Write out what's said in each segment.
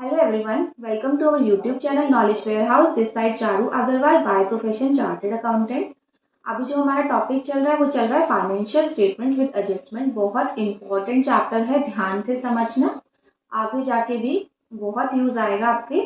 Hello everyone, welcome to our YouTube channel Knowledge Warehouse. This side Charu Agarwal by profession chartered accountant. अभी जो हमारा topic चल रहा है वो चल रहा है फाइनेंशियल स्टेटमेंट विद एडजस्टमेंट। बहुत इंपॉर्टेंट चैप्टर है, ध्यान से समझना, आगे जाके भी बहुत यूज आएगा आपके।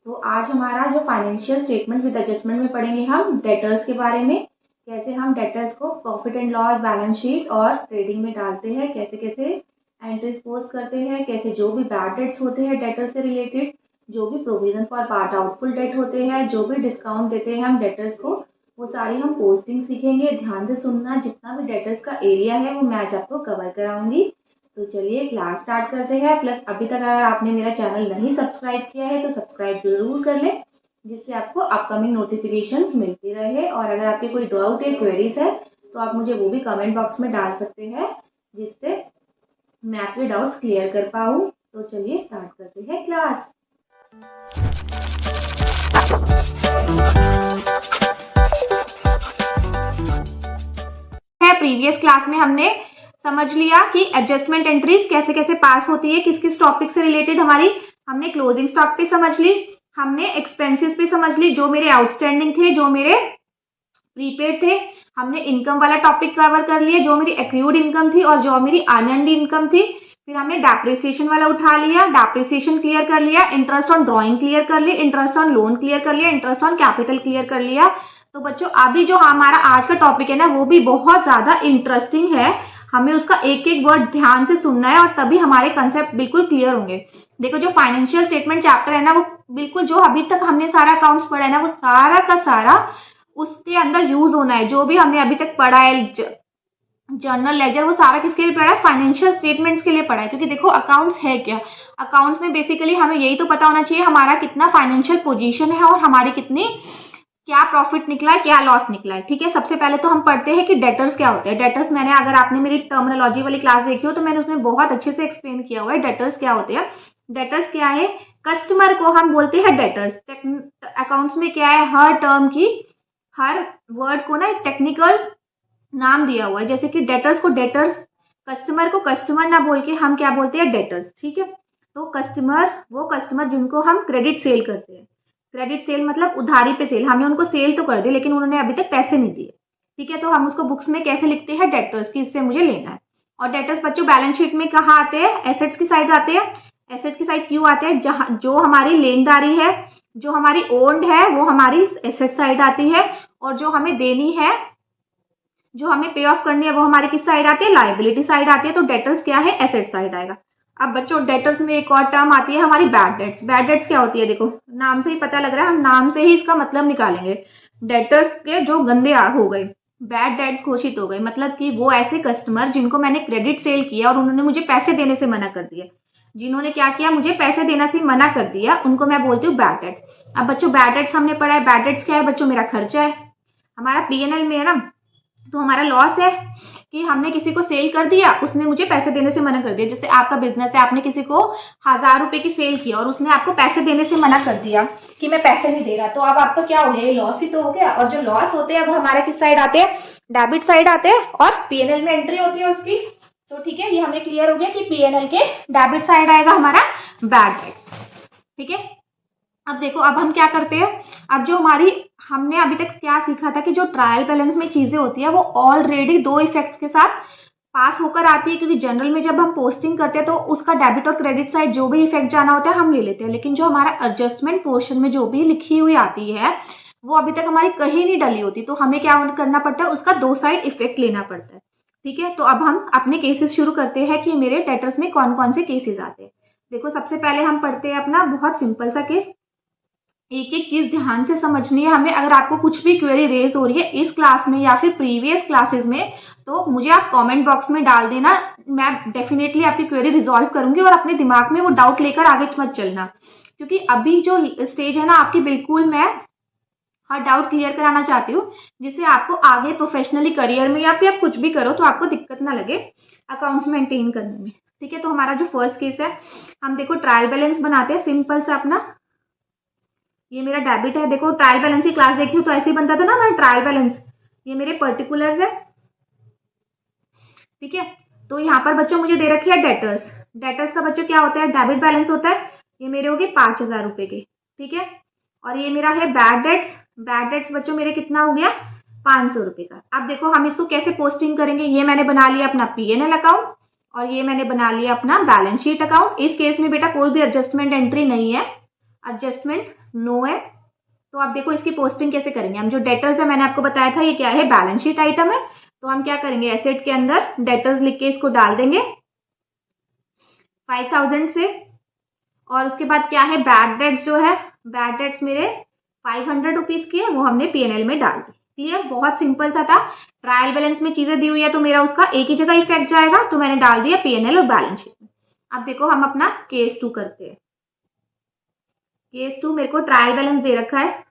तो आज हमारा जो फाइनेंशियल स्टेटमेंट विद एडजस्टमेंट में पढ़ेंगे हम डेटर्स के बारे में, कैसे हम डेटर्स को profit and loss, balance sheet और ट्रेडिंग में डालते हैं, कैसे कैसे एंट्रीज पोस्ट करते हैं, कैसे जो भी बैड डेट्स होते हैं डेटर से रिलेटेड, जो भी प्रोविजन फॉर डाउटफुल डेट होते हैं, जो भी डिस्काउंट देते हैं हम डेटर्स को, वो सारी हम पोस्टिंग सीखेंगे। ध्यान से सुनना, जितना भी डेटर्स का एरिया है वो मैं आज आपको कवर कराऊंगी। तो चलिए क्लास स्टार्ट करते हैं। प्लस अभी तक अगर आपने मेरा चैनल नहीं सब्सक्राइब किया है तो सब्सक्राइब जरूर कर लें, जिससे आपको अपकमिंग नोटिफिकेशंस मिलती रहे। और अगर आपके कोई डाउट है, क्वेरीज है, तो आप मुझे वो भी कमेंट बॉक्स में डाल सकते हैं, जिससे मैं आपके डाउट्स क्लियर कर पाऊँ। तो चलिए स्टार्ट करते हैं क्लास। प्रीवियस क्लास में हमने समझ लिया कि एडजस्टमेंट एंट्रीज कैसे कैसे पास होती है, किस किस टॉपिक से रिलेटेड हमारी। हमने क्लोजिंग स्टॉक पे समझ ली, हमने एक्सपेंसेस पे समझ ली, जो मेरे आउटस्टैंडिंग थे, जो मेरे प्रीपेड थे। हमने इनकम वाला टॉपिक कवर कर लिया, जो मेरी एक्रूड इनकम थी और जो मेरी अर्नड इनकम थी। फिर हमने डेप्रिसिएशन वाला उठा लिया, डेप्रिसिएशन क्लियर कर लिया, इंटरेस्ट ऑन ड्रॉइंग क्लियर कर लिया, इंटरेस्ट ऑन लोन क्लियर कर लिया, इंटरेस्ट ऑन कैपिटल क्लियर कर लिया। तो बच्चों अभी जो हमारा आज का टॉपिक है ना, वो भी बहुत ज्यादा इंटरेस्टिंग है। हमें उसका एक एक वर्ड ध्यान से सुनना है और तभी हमारे कंसेप्ट बिल्कुल क्लियर होंगे। देखो, जो फाइनेंशियल स्टेटमेंट चैप्टर है ना, वो बिल्कुल जो अभी तक हमने सारा अकाउंट्स पढ़ा है ना, वो सारा का सारा उसके अंदर यूज होना है। जो भी हमने अभी तक पढ़ा है, जर्नल लेजर, वो सारा किसके लिए पढ़ा है? फाइनेंशियल स्टेटमेंट्स के लिए पढ़ा है। क्योंकि देखो, अकाउंट्स है क्या? अकाउंट्स में बेसिकली हमें यही तो पता होना चाहिए हमारा कितना फाइनेंशियल पोजीशन है और हमारी कितनी, क्या प्रॉफिट निकला है, क्या लॉस निकला है। ठीक है, सबसे पहले तो हम पढ़ते हैं कि डेटर्स क्या होते हैं। डेटर्स मैंने, अगर आपने मेरी टर्मिनोलॉजी वाली क्लास देखी हो तो मैंने उसमें बहुत अच्छे से एक्सप्लेन किया हुआ है डेटर्स क्या होते हैं। डेटर्स क्या है? कस्टमर को हम बोलते हैं डेटर्स। अकाउंट्स में क्या है, हर टर्म की, हर वर्ड को ना एक टेक्निकल नाम दिया हुआ है। जैसे कि डेटर्स को डेटर्स, कस्टमर को कस्टमर ना बोल के हम क्या बोलते हैं? डेटर्स। ठीक है, तो कस्टमर वो कस्टमर जिनको हम क्रेडिट सेल करते हैं। क्रेडिट सेल मतलब उधारी पे सेल, हमने उनको सेल तो कर दी लेकिन उन्होंने अभी तक पैसे नहीं दिए। ठीक है, तो हम उसको बुक्स में कैसे लिखते हैं? डेटर्स की, इससे मुझे लेना है। और डेटर्स बच्चों बैलेंस शीट में कहाँ आते हैं? एसेट्स की साइड आते हैं। एसेट की साइड क्यों आते हैं? जहां जो हमारी लेनदारी है, जो हमारी ओन्ड है, वो हमारी एसेट साइड आती है। और जो हमें देनी है, जो हमें पे ऑफ करनी है, वो हमारी किस साइड आती है? लायबिलिटी साइड आती है। तो डेटर्स क्या है? एसेट साइड आएगा। अब बच्चों डेटर्स में एक और टर्म आती है हमारी बैड डेट्स। बैड डेट्स क्या होती है? देखो, नाम से ही पता लग रहा है, हम नाम से ही इसका मतलब निकालेंगे। डेटर्स के जो गंदे हो गए, बैड डेट्स घोषित हो गए, मतलब कि वो ऐसे कस्टमर जिनको मैंने क्रेडिट सेल किया और उन्होंने मुझे पैसे देने से मना कर दिया। जिन्होंने क्या किया? मुझे पैसे देने से मना कर दिया, उनको मैं बोलती हूँ बैड डेट्स। अब बच्चों बैड डेट्स हमने पढ़ा है। बैड डेट्स क्या है बच्चों? मेरा खर्चा है, हमारा पीएनएल में है ना। तो हमारा लॉस है कि हमने किसी को सेल कर दिया, उसने मुझे पैसे देने से मना कर दिया। जैसे आपका बिजनेस है, आपने किसी को 1000 रुपए की सेल किया और उसने आपको पैसे देने से मना कर दिया कि मैं पैसे नहीं दे रहा, तो अब आपका क्या हो गया? ये लॉस ही तो हो गया। और जो लॉस होते हैं वो हमारे किस साइड आते हैं? डेबिट साइड आते हैं और पीएनएल में एंट्री होती है उसकी। तो ठीक है, ये हमें क्लियर हो गया कि पीएनएल के डेबिट साइड आएगा हमारा बैड डेट्स। ठीक है, अब देखो, अब हम क्या करते हैं? अब जो हमारी, हमने अभी तक क्या सीखा था कि जो ट्रायल बैलेंस में चीजें होती है वो ऑलरेडी दो इफेक्ट्स के साथ पास होकर आती है। क्योंकि जनरल में जब हम पोस्टिंग करते हैं तो उसका डेबिट और क्रेडिट साइड जो भी इफेक्ट जाना होता है हम ले लेते हैं, लेकिन जो हमारा एडजस्टमेंट पोर्शन में जो भी लिखी हुई आती है वो अभी तक हमारी कहीं नहीं डली होती। तो हमें क्या करना पड़ता है? उसका दो साइड इफेक्ट लेना पड़ता है। ठीक है, तो अब हम अपने केसेस शुरू करते हैं कि मेरे डेटर्स में कौन कौन से केसेस आते हैं। देखो, सबसे पहले हम पढ़ते हैं अपना बहुत सिंपल सा केस। एक एक चीज ध्यान से समझनी है हमें। अगर आपको कुछ भी क्वेरी रेज हो रही है इस क्लास में या फिर प्रीवियस क्लासेस में, तो मुझे आप कमेंट बॉक्स में डाल देना। मैं डेफिनेटली आपकी क्वेरी रिजॉल्व करूंगी और अपने दिमाग में वो डाउट लेकर आगे मत चलना, क्योंकि अभी जो स्टेज है ना आपकी, बिल्कुल मैं हर डाउट क्लियर कराना चाहती हूँ, जिससे आपको आगे प्रोफेशनली करियर में या फिर आप कुछ भी करो तो आपको दिक्कत ना लगे अकाउंट्स मेंटेन करने में। ठीक है, तो हमारा जो फर्स्ट केस है, हम देखो ट्रायल बैलेंस बनाते हैं सिंपल सा अपना। ये मेरा डेबिट है। देखो, ट्रायल बैलेंस की क्लास देखी हो तो ऐसे ही बनता था ना हमारा ट्रायल बैलेंस। ये मेरे पर्टिकुलर्स है। ठीक है, तो यहाँ पर बच्चों मुझे दे रखी है डेटर्स। डेटर्स का बच्चों क्या होता है? डेबिट बैलेंस होता है। ये मेरे हो गए 5,000 रुपये के, ठीक है। और ये मेरा है बैड डेट्स, बैड डेट्स बच्चों मेरे कितना हो गया 500 रुपये का। अब देखो हम इसको कैसे पोस्टिंग करेंगे। ये मैंने बना लिया अपना P&L अकाउंट और ये मैंने बना लिया अपना बैलेंस शीट अकाउंट। इस केस में बेटा कोई भी एडजस्टमेंट एंट्री नहीं है, एडजस्टमेंट नो है। तो आप देखो इसकी पोस्टिंग कैसे करेंगे। हम जो डेटर्स है मैंने आपको बताया था ये क्या है, बैलेंस शीट आइटम है। तो हम क्या करेंगे, एसेट के अंदर डेटर्स लिख के इसको डाल देंगे 5,000 से। और उसके बाद क्या है, बैड डेट्स जो है, बैड डेट्स मेरे 500 रुपीज की है, वो हमने P&L में डाल दी। क्लियर, बहुत सिंपल सा था। ट्रायल बैलेंस में चीजें दी हुई है तो मेरा उसका एक ही जगह इफेक्ट जाएगा, तो मैंने डाल दिया P&L और बैलेंस शीट में। अब देखो हम अपना केस 2 करते हैं। केस 2 मेरे को ट्रायल बैलेंस दे रखा है,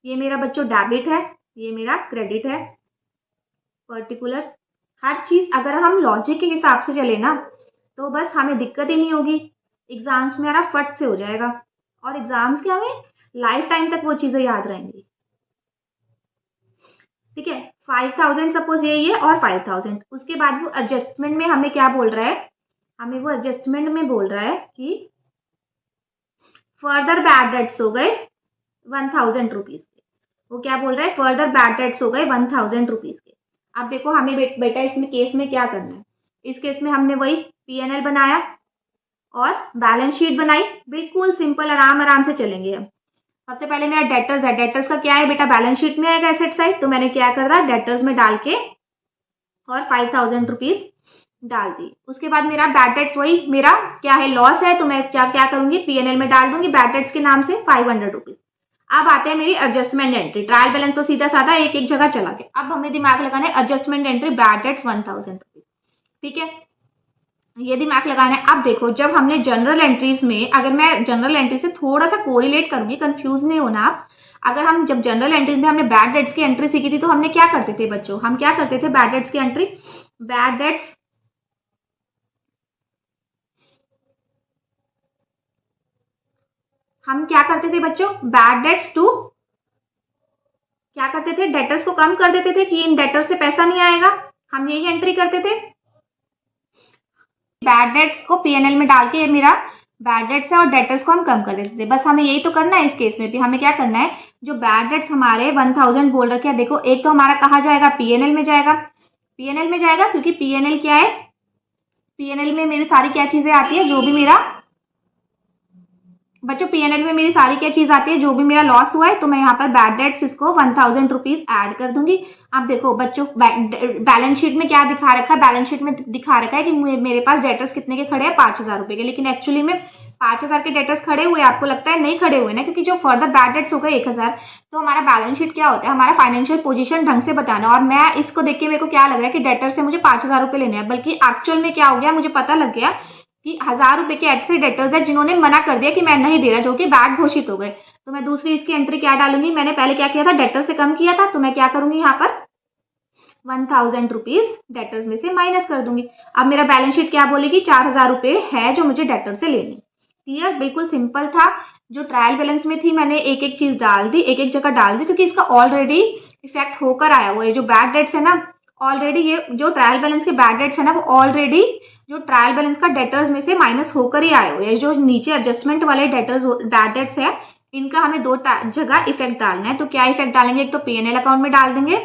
ये मेरा बच्चों डेबिट है, ये मेरा क्रेडिट है। पर्टिकुलर्स, हर चीज अगर हम लॉजिक के हिसाब से चले ना तो बस हमें दिक्कत ही नहीं होगी, एग्जाम्स में हमारा फट से हो जाएगा। और एग्जाम्स के हमें लाइफ टाइम तक वो चीजें याद रहेंगी, ठीक है। 5,000 सपोज यही है और 5,000, उसके बाद वो एडजस्टमेंट में हमें क्या बोल रहा है, हमें वो एडजस्टमेंट में बोल रहा है कि फर्दर बैड डेट्स हो गए 1,000 रुपीज के। वो क्या बोल रहा है, फर्दर बैड डेट्स हो गए 1,000 रुपीज के। अब देखो हमें बेटा इसमें केस में क्या करना है। इस केस में हमने वही P&L बनाया और बैलेंस शीट बनाई, बिल्कुल सिंपल, आराम से चलेंगे हम। सबसे पहले मेरा डेटर्स है, डेटर्स का क्या है बेटा, बैलेंस शीट में आएगा एसेट साइड, तो मैंने क्या कर रहा डेटर्स में डाल के और 5,000 रुपीज डाल दी। उसके बाद मेरा बैड डेट्स वही मेरा क्या है, लॉस है, तो मैं क्या करूंगी, P&L में डाल दूंगी बैड डेट्स के नाम से 500 रुपीज। अब आते हैं मेरी एडजस्टमेंट एंट्री। ट्रायल बैलेंस तो सीधा साधा एक जगह चला गया। अब हमें दिमाग लगाना है adjustment entry bad debts 1,000 rupees, ठीक है, ये दिमाग लगाना है। अब देखो जब हमने जनरल एंट्रीज में, अगर मैं जनरल एंट्री से थोड़ा सा कोरिलेट करूंगी, कंफ्यूज नहीं होना आप। अगर हम जब जनरल एंट्रीज में हमने बैड डेट्स की एंट्री सीखी थी तो हमने क्या करते थे बच्चों, हम क्या करते थे बैड डेट्स की एंट्री, बैड डेट्स हम क्या करते थे बच्चों, बैड डेट्स टू क्या करते थे, डेटर्स को कम कर देते थे कि इन डेटर्स से पैसा नहीं आएगा, हम यही एंट्री करते थे। बैड डेट्स को P&L में डाल के ये मेरा बैड डेट्स है और डेटर्स को हम कम कर देते थे। बस हमें यही तो करना है इस केस में भी। हमें क्या करना है, जो बैड डेट्स हमारे 1,000 बोल रखे हैं, देखो एक तो हमारा कहा जाएगा P&L में जाएगा, P&L में जाएगा क्योंकि P&L क्या है, P&L में मेरी सारी क्या चीजें आती है, जो भी मेरा बच्चों P&L में मेरी सारी क्या चीज आती है, जो भी मेरा लॉस हुआ है, तो मैं यहाँ पर बैड डेट्स इसको 1,000 रुपीज ऐड कर दूंगी। अब देखो बच्चों बैलेंस शीट में क्या दिखा रखा है, बैलेंस शीट में दिखा रखा है कि मेरे पास डेटर्स कितने के खड़े हैं, 5,000 रुपए के, लेकिन एक्चुअली में 5,000 के डेटर्स खड़े हुए, आपको लगता है नहीं खड़े हुए ना, क्योंकि जो फर्दर बैड डेट्स हो गए 1,000। तो हमारा बैलेंस शीट क्या होता है, हमारा फाइनेंशियल पोजीशन ढंग से बताना। और मैं इसको देख के मेरे को क्या लग रहा है कि डेटर से मुझे 5,000 रुपए लेने हैं, बल्कि एक्चुअल में क्या हो गया, मुझे पता लग गया कि 1,000 रुपए के ऐसे डेटर्स है जिन्होंने मना कर दिया कि मैं नहीं दे रहा, जो कि बैड घोषित हो गए। तो मैं दूसरी इसकी एंट्री क्या डालूंगी, मैंने पहले क्या किया था, डेटर से कम किया था, तो मैं क्या करूंगी यहाँ पर 1,000 रुपीज डेटर्स में से माइनस कर दूंगी। अब मेरा बैलेंस शीट क्या बोलेगी, 4,000 रुपए है जो मुझे डेटर से लेनी। क्लियर, बिल्कुल सिंपल था। जो ट्रायल बैलेंस में थी मैंने एक एक चीज डाल दी, एक एक जगह डाल दी, क्योंकि इसका ऑलरेडी इफेक्ट होकर आया हुआ है। जो बैड डेट्स है ना, ऑलरेडी ये जो ट्रायल बैलेंस के बैड डेट्स है ना, वो ऑलरेडी जो ट्रायल बैलेंस का डेटर्स में से माइनस होकर ही आए हुए हैं। जो नीचे एडजस्टमेंट वाले डेटर्स बैड डेट्स है, इनका हमें 2 जगह इफेक्ट डालना है। तो क्या इफेक्ट डालेंगे, एक तो P&L अकाउंट में डाल देंगे,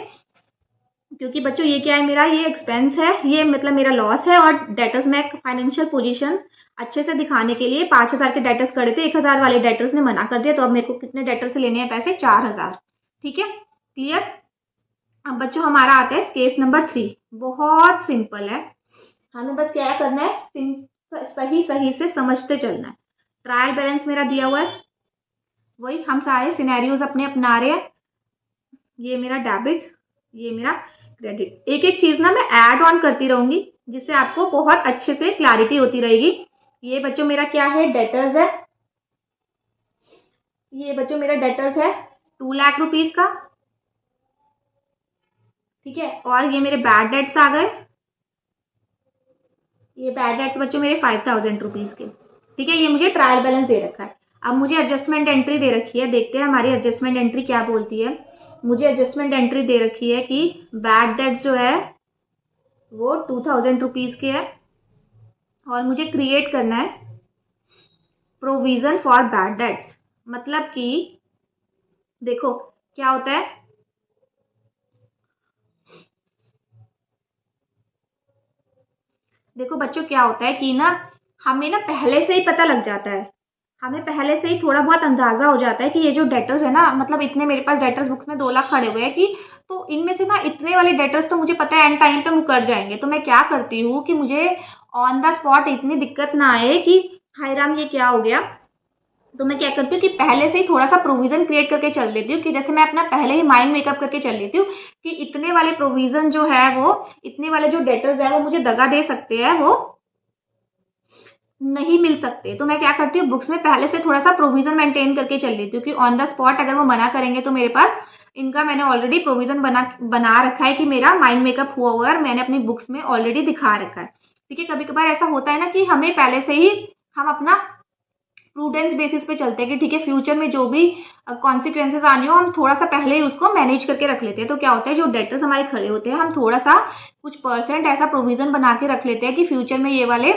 क्योंकि बच्चों ये क्या है, मेरा ये एक्सपेंस है, ये मतलब मेरा लॉस है। और डेटर्स में फाइनेंशियल पोजीशन अच्छे से दिखाने के लिए 5,000 के डेटर्स खड़े थे, 1,000 वाले डेटर्स ने मना कर दिया, तो अब मेरे को कितने डेटर से लेने हैं पैसे, 4,000। ठीक है, क्लियर। अब बच्चों हमारा आता है केस नंबर 3, बहुत सिंपल है। हमें बस क्या करना है, सही से समझते चलना है। ट्रायल बैलेंस मेरा दिया हुआ है, वही हम सारे सिनेरियोज अपने अपना रहे हैं। ये मेरा डेबिट, ये मेरा क्रेडिट। एक एक चीज ना मैं ऐड ऑन करती रहूंगी, जिससे आपको बहुत अच्छे से क्लैरिटी होती रहेगी। ये बच्चों मेरा क्या है, डेटर्स है। ये बच्चों मेरा डेटर्स है 2 लाख रुपीज का, ठीक है। और ये मेरे बैड डेट्स आ गए, ये बैड डेट्स बच्चों मेरे 5,000 रुपीज के, ठीक है। ये मुझे ट्रायल बैलेंस दे रखा है। अब मुझे एडजस्टमेंट एंट्री दे रखी है, देखते हैं हमारी एडजस्टमेंट एंट्री क्या बोलती है। मुझे एडजस्टमेंट एंट्री दे रखी है कि बैड डेट्स जो है वो 2,000 रुपीज के है, और मुझे क्रिएट करना है प्रोविजन फॉर बैड डेट्स, मतलब कि देखो क्या होता है, देखो बच्चों क्या होता है कि ना हमें ना पहले से ही पता लग जाता है, हमें पहले से ही थोड़ा बहुत अंदाजा हो जाता है कि ये जो डेटर्स है ना, मतलब इतने मेरे पास डेटर्स बुक्स में 2 लाख खड़े हुए हैं कि तो इनमें से ना इतने वाले डेटर्स तो मुझे पता है एंड टाइम पे मुकर जाएंगे। तो मैं क्या करती हूँ कि मुझे ऑन द स्पॉट इतनी दिक्कत ना आए कि हाय राम ये क्या हो गया, तो मैं क्या करती हूँ कि पहले से ही थोड़ा सा प्रोविजन क्रिएट करके चल देती हूँ कि जैसे मैं अपना पहले ही माइंड मेकअप करके चल लेती हूँ कि इतने वाले प्रोविजन जो है वो, इतने वाले जो डेटर्स है वो मुझे दगा दे सकते हैं, वो नहीं मिल सकते। तो मैं क्या करती हूँ बुक्स में पहले से थोड़ा सा प्रोविजन मेंटेन करके चल लेती हूँ कि ऑन द स्पॉट अगर वो मना करेंगे तो मेरे पास इनका मैंने ऑलरेडी प्रोविजन बना रखा है कि मेरा माइंड मेकअप हुआ हुआ है और मैंने अपनी बुक्स में ऑलरेडी दिखा रखा है। ठीक है, कभी कभार ऐसा होता है ना कि हमें पहले से ही हम अपना प्रूडेंस बेसिस पे चलते हैं कि ठीक है फ्यूचर में जो भी कॉन्सिक्वेंसेज आने हो हम थोड़ा सा पहले ही उसको मैनेज करके रख लेते हैं। तो क्या होता है जो डेटर्स हमारे खड़े होते हैं हम थोड़ा सा कुछ परसेंट ऐसा प्रोविजन बना के रख लेते हैं कि फ्यूचर में ये वाले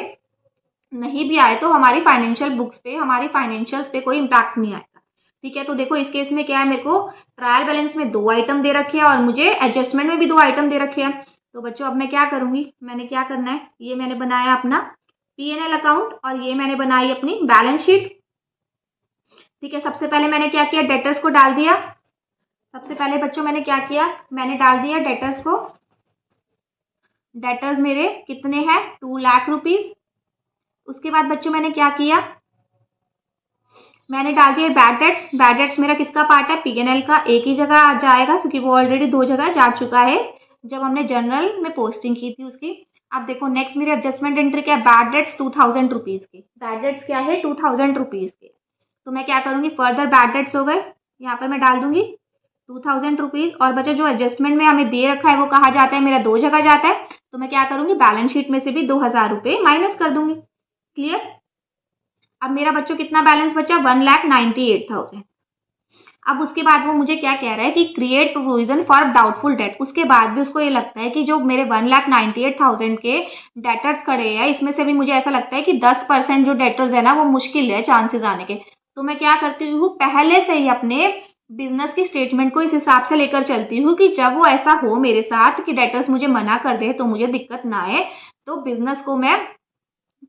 नहीं भी आए तो हमारी फाइनेंशियल बुक्स पे, हमारी फाइनेंशियल्स पे कोई इम्पैक्ट नहीं आएगा। ठीक है, तो देखो इस केस में क्या है, मेरे को ट्रायल बैलेंस में 2 आइटम दे रखे हैं और मुझे एडजस्टमेंट में भी 2 आइटम दे रखे हैं। तो बच्चों अब मैं क्या करूंगी, मैंने क्या करना है, ये मैंने बनाया अपना P&L अकाउंट और ये मैंने बनाई अपनी बैलेंस शीट। ठीक है, सबसे पहले मैंने क्या किया, डेटर्स को डाल दिया। सबसे पहले बच्चों मैंने क्या किया, मैंने डाल दिया डेटर्स को। डेटर्स मेरे कितने हैं, 2 लाख रुपीज। उसके बाद बच्चों मैंने क्या किया, मैंने डाल दिया बैड डेट्स। बैड डेट्स मेरा किसका पार्ट है, P&L का, एक ही जगह आ जाएगा क्योंकि वो ऑलरेडी 2 जगह जा चुका है जब हमने जनरल में पोस्टिंग की थी उसकी। अब देखो नेक्स्ट मेरी एडजस्टमेंट एंट्री क्या है, बैड डेट्स 2000 रुपीज की। बैड डेट्स क्या है, 2000 रुपीज के। तो मैं क्या करूंगी, फर्दर बैड डेट्स हो गए, यहाँ पर मैं डाल दूंगी 2000 रुपीज। और बच्चा जो एडजस्टमेंट में हमें दे रखा है वो कहाँ जाता है, मेरा 2 जगह जाता है। तो मैं क्या करूंगी, बैलेंस शीट में से भी 2000 रुपये माइनस कर दूंगी। क्लियर। अब मेरा बच्चों कितना बैलेंस बचा, 1,98,000। अब उसके बाद वो मुझे क्या कह रहा है कि create provision for doubtful debt. उसके बाद भी उसको ये लगता है कि जो मेरे 1,98,000 के डेटर्स खड़े हैं इसमें से भी मुझे ऐसा लगता है कि 10% जो डेटर्स है ना वो मुश्किल है चांसेस आने के। तो मैं क्या करती हूँ, पहले से ही अपने बिजनेस की स्टेटमेंट को इस हिसाब से लेकर चलती हूँ कि जब वो ऐसा हो मेरे साथ कि डेटर्स मुझे मना कर दे तो मुझे दिक्कत ना आए, तो बिजनेस को मैं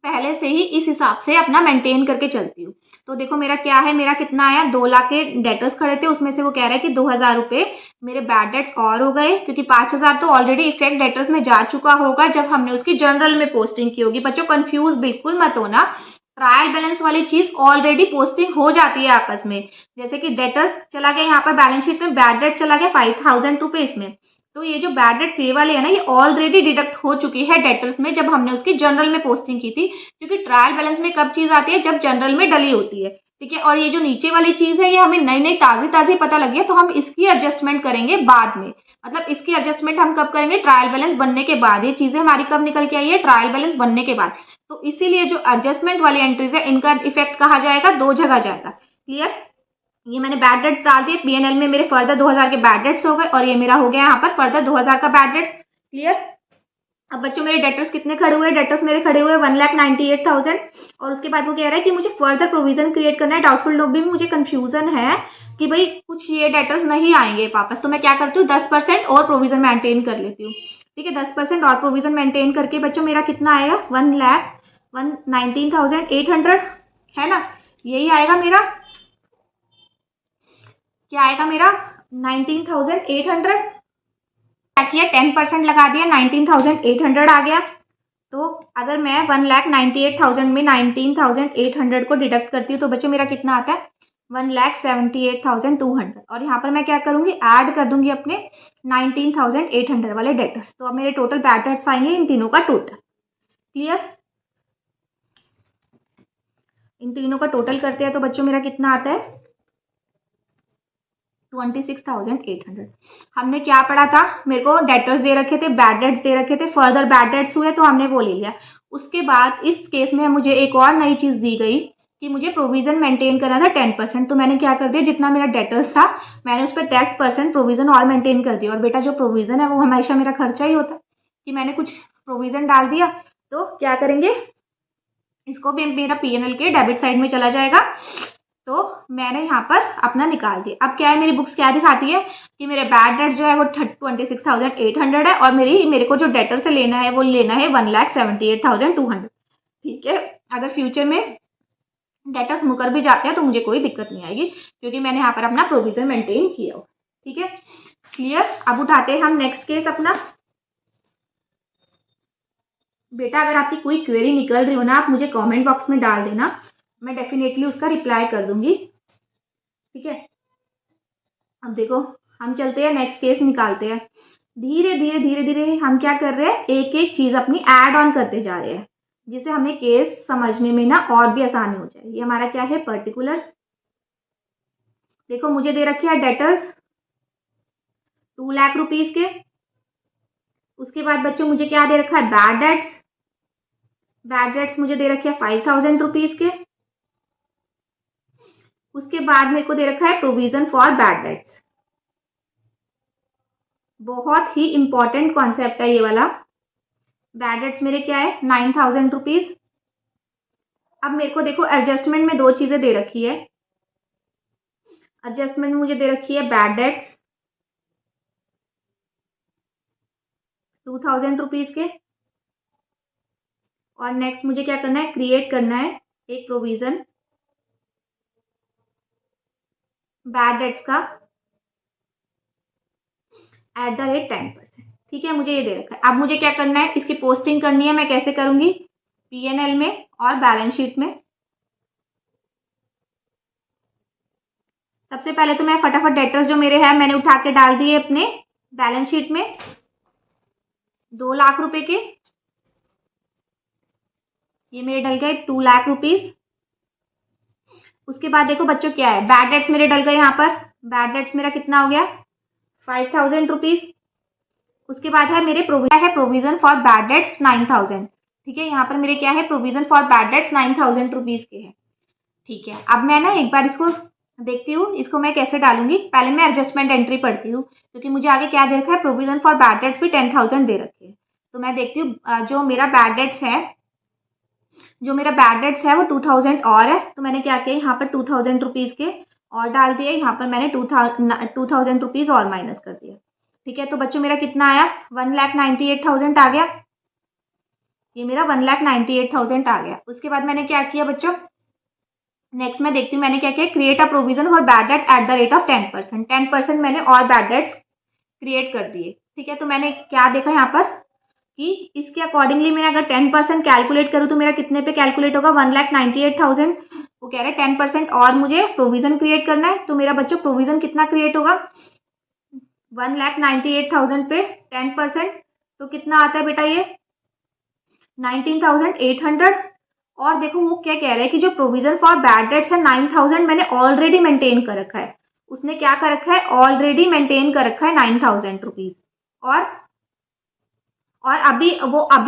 पहले से ही इस हिसाब से अपना मेंटेन करके चलती हूँ। तो देखो मेरा क्या है, मेरा कितना आया, 2 लाख के डेटर्स खड़े थे, उसमें से वो कह रहा है कि 2000 रुपए मेरे बैड डेट्स और हो गए क्योंकि 5000 तो ऑलरेडी इफेक्ट डेटर्स में जा चुका होगा जब हमने उसकी जनरल में पोस्टिंग की होगी। बच्चों कंफ्यूज बिल्कुल मत होना, ट्रायल बैलेंस वाली चीज ऑलरेडी पोस्टिंग हो जाती है आपस में। जैसे कि डेटर्स चला गया यहाँ पर बैलेंस शीट में, बैड डेट चला गया 5000 रुपीज में, तो ये जो बैड डेट्स ये वाले है ना ये ऑलरेडी डिडक्ट हो चुकी है डेटर्स में जब हमने उसकी जनरल में पोस्टिंग की थी। क्योंकि ट्रायल बैलेंस में कब चीज आती है, जब जनरल में डली होती है। ठीक है, और ये जो नीचे वाली चीज है ये हमें नई नई ताजी ताजी पता लगी है, तो हम इसकी एडजस्टमेंट करेंगे बाद में। मतलब इसकी एडजस्टमेंट हम कब करेंगे, ट्रायल बैलेंस बनने के बाद। ये चीजें हमारी कब निकल के आई है, ट्रायल बैलेंस बनने के बाद। तो इसीलिए जो एडजस्टमेंट वाली एंट्रीज है इनका इफेक्ट कहा जाएगा, 2 जगह जाएगा। क्लियर। ये मैंने बैड डेट्स डाल दिए, P&L में मेरे फर्दर 2000 के बैड डेट्स हो गए और ये मेरा हो गया यहाँ पर फर्दर 2000 का बैड डेट्स। क्लियर। अब बच्चों मेरे डेटर्स कितने खड़े हुए, डेटर्स मेरे खड़े हुए 1,98,000। और उसके बाद वो कह रहा है कि मुझे फर्दर प्रोविजन क्रिएट करना है। डाउटफुल लोग भी मुझे कंफ्यूजन है कि भाई कुछ ये डेटर्स नहीं आएंगे वापस, तो मैं क्या करती हूँ 10% और प्रोविजन मेंटेन कर लेती हूँ। ठीक है, 10% और प्रोविजन मेंटेन करके बच्चों मेरा कितना आएगा, 1,19,800 है ना, यही आएगा मेरा। क्या आएगा मेरा, 19,800। क्या किया, 10% लगा दिया, 19,800 आ गया। तो अगर मैं 1,98,000 में 19,800 को डिडक्ट करती हूँ तो बच्चों मेरा कितना आता है, 1,78,200। और यहाँ पर मैं क्या करूंगी, ऐड कर दूंगी अपने 19,800 वाले डेटर्स। तो अब मेरे टोटल बैड डेट्स आएंगे इन तीनों का टोटल। क्लियर। इन तीनों का टोटल करते हैं तो बच्चों मेरा कितना आता है, 26,800। हमने क्या पढ़ा था, मेरे को डेटर्स दे रखे थे, बैड डेट्स दे रखे थे, फर्दर बैड डेट्स हुए तो हमने वो ले लिया। उसके बाद इस केस में मुझे एक और नई चीज दी गई कि मुझे प्रोविजन मेंटेन करना था 10%। तो मैंने क्या कर दिया, जितना मेरा डेटर्स था मैंने उस पर 10% प्रोविजन और मेंटेन कर दिया। और बेटा जो प्रोविजन है वो हमेशा मेरा खर्चा ही होता है कि मैंने कुछ प्रोविजन डाल दिया तो क्या करेंगे, इसको भी मेरा पीएनएल के डेबिट साइड में चला जाएगा। तो मैंने यहाँ पर अपना निकाल दिया। अब क्या है, मेरी बुक्स क्या दिखाती है कि मेरे बैड डेट्स जो है वो 26,800 है और मेरे को जो डेटर से लेना है वो लेना है 1,78,200। ठीक है, अगर फ्यूचर में डेटर्स मुकर भी जाते हैं तो मुझे कोई दिक्कत नहीं आएगी क्योंकि मैंने यहाँ पर अपना प्रोविजन मेंटेन किया हो। ठीक है, क्लियर। अब उठाते हैं हम नेक्स्ट केस अपना। बेटा अगर आपकी कोई क्वेरी निकल रही हो ना, आप मुझे कमेंट बॉक्स में डाल देना, मैं डेफिनेटली उसका रिप्लाई कर दूंगी। ठीक है, अब देखो हम चलते हैं नेक्स्ट केस निकालते हैं। धीरे धीरे धीरे धीरे हम क्या कर रहे हैं, एक एक चीज अपनी ऐड ऑन करते जा रहे हैं जिससे हमें केस समझने में ना और भी आसानी हो जाए। ये हमारा क्या है, पर्टिकुलर्स। देखो मुझे दे रखे है डेटर्स 2 लाख रुपीज के। उसके बाद बच्चों मुझे क्या दे रखा है, बैड डेट्स। बैड डेट्स मुझे दे रखे हैं 5,000 रुपीज के। उसके बाद मेरे को दे रखा है प्रोविजन फॉर बैड डेट्स। बहुत ही इंपॉर्टेंट कॉन्सेप्ट है ये वाला। बैड डेट्स मेरे क्या है, 9,000 रुपीज। अब मेरे को देखो एडजस्टमेंट में 2 चीजें दे रखी है। एडजस्टमेंट मुझे दे रखी है बैड डेट्स 2,000 रुपीज के, और नेक्स्ट मुझे क्या करना है, क्रिएट करना है एक प्रोविजन बैड डेट्स का @10%। ठीक है, मुझे ये दे रखा है। अब मुझे क्या करना है, इसकी पोस्टिंग करनी है। मैं कैसे करूंगी, पीएनएल में और बैलेंस शीट में। सबसे पहले तो मैं फटाफट डेटर्स जो मेरे हैं मैंने उठा के डाल दिए अपने बैलेंस शीट में 2 लाख रुपए के। ये मेरे डल गए 2 लाख रुपीज। उसके बाद देखो बच्चों क्या है, बैड डेट्स मेरे डल गए यहाँ पर। बैड डेट्स मेरा कितना हो गया, 5,000 रुपीज। उसके बाद है मेरे प्रोविजन फॉर बैड डेट्स 9,000। ठीक है, यहाँ पर मेरे क्या है, provision for bad debts 9,000 rupees के हैं। ठीक है, अब मैं ना एक बार इसको देखती हूँ, इसको मैं कैसे डालूंगी। पहले मैं एडजस्टमेंट एंट्री पढ़ती हूँ क्योंकि मुझे आगे क्या दे रखा है, प्रोविजन फॉर बैड डेट्स भी 10,000 दे रखे हैं। तो मैं देखती हूँ जो मेरा बैड डेट्स है वो 2,000 और है। तो मैंने क्या किया, यहाँ पर 2,000 रुपीज के और डाल दिए। यहाँ पर मैंने 2,000 रुपीज और माइनस कर दिया। ठीक है, तो बच्चों मेरा कितना आया, 1,98,000 आ गया। ये मेरा 1,98,000 आ गया। उसके बाद मैंने क्या किया बच्चों, नेक्स्ट मैं देखती हूँ मैंने क्या किया, create a provision for bad debt @10%। 10% मैंने और बैड डेट्स क्रिएट कर दिए। ठीक है, तो मैंने क्या देखा यहाँ पर कि इसके अकॉर्डिंगली मैं अगर 10% कैलकुलेट करूँ तो मेरा कितने पे कैलकुलेट होगा, 1,98,000। वो कह रहे हैं 10% और मुझे प्रोविजन क्रिएट करना है। तो मेरा बच्चों प्रोविजन कितना क्रिएट होगा, 1,98,000 पे 10%, तो कितना आता है बेटा, ये 19,800। और देखो वो क्या कह रहे हैं कि जो प्रोविजन फॉर बैड डेट्स है 9,000 मैंने ऑलरेडी मेंटेन कर रखा है। उसने क्या कर रखा है, ऑलरेडी मेंटेन कर रखा है 9,000 रुपीज। और अभी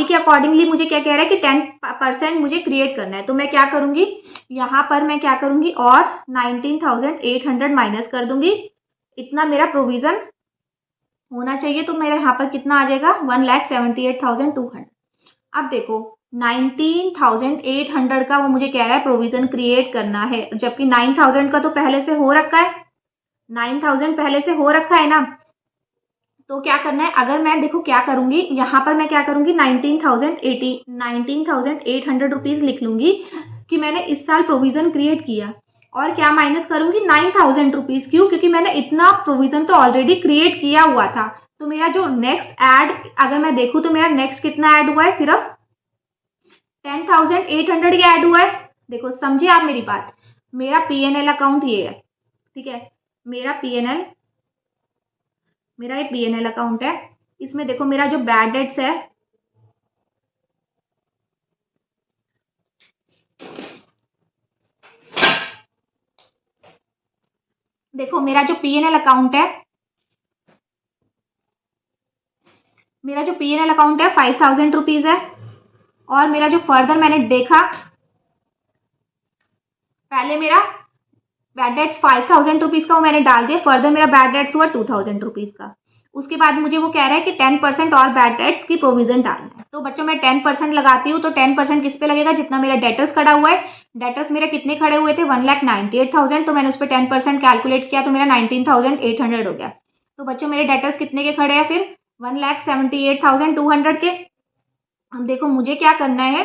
के अकॉर्डिंगली मुझे क्या कह रहा है कि 10% मुझे क्रिएट करना है। तो मैं क्या करूंगी, यहाँ पर मैं क्या करूंगी, और 19,800 माइनस कर दूंगी। इतना मेरा प्रोविजन होना चाहिए। तो मेरा यहाँ पर कितना आ जाएगा, 1,78,200। अब देखो 19,800 का वो मुझे कह रहा है प्रोविजन क्रिएट करना है, जबकि 9,000 का तो पहले से हो रखा है। 9,000 पहले से हो रखा है ना। तो क्या करना है, अगर मैं देखो क्या करूंगी, यहाँ पर मैं क्या करूंगी, 19,800 रुपीज लिख लूंगी कि मैंने इस साल प्रोविजन क्रिएट किया। और क्या माइनस करूंगी, 9,000 रुपीज। क्यों, क्योंकि मैंने इतना प्रोविजन तो ऑलरेडी क्रिएट किया हुआ था। तो मेरा जो नेक्स्ट ऐड अगर मैं देखूं तो मेरा नेक्स्ट कितना ऐड हुआ है, सिर्फ 10,800 ही ऐड हुआ है। देखो समझिए आप मेरी बात, मेरा पीएनएल अकाउंट ये है। ठीक है, मेरा ये पीएनएल अकाउंट है। इसमें देखो मेरा जो बैड डेट्स है, देखो मेरा जो पीएनएल अकाउंट है, 5,000 रुपीज है। और मेरा जो फर्दर मैंने देखा, पहले मेरा बैड डेट्स 5,000 रुपीज का वो मैंने डाल दिया, फर्दर मेरा बैड डेट्स हुआ 2,000 रुपीज का। उसके बाद मुझे वो कह रहा है कि 10% और बैड डेट्स की प्रोविजन डालना है। तो बच्चों मैं 10% लगाती हूँ, तो 10% किस पे लगेगा, जितना मेरा डेटर्स खड़ा हुआ है। डेटर्स मेरे कितने खड़े हुए थे, 1,98,000, तो मैंने उस पर 10% कैलकुलेट किया तो मेरा 19,800 हो गया। तो बच्चों मेरे डेटर्स कितने के खड़े हैं फिर, 1,78,200 के। अब देखो मुझे क्या करना है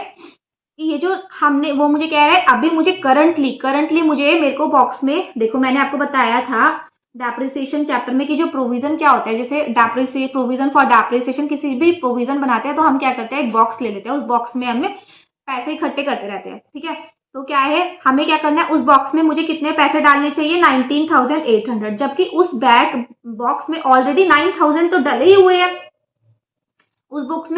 कि ये जो हमने, वो मुझे कह रहा है अभी मुझे करंटली मुझे, मेरे को बॉक्स में देखो, मैंने आपको बताया था डेप्रिसिएशन चैप्टर में कि जो प्रोविजन क्या होता है, जैसे प्रोविजन फॉर डेप्रिसिएशन, किसी भी प्रोविजन बनाते हैं तो हम क्या करते हैं, एक बॉक्स ले लेते हैं, उस बॉक्स में हमें पैसे इकट्ठे करते रहते हैं, ठीक है। तो क्या है, हमें क्या करना है, उस बॉक्स में मुझे कितने पैसे डालने चाहिए, 19,800, जबकि उस बॉक्स में ऑलरेडी 9,000 तो डले ही हुए हैं। उस बॉक्स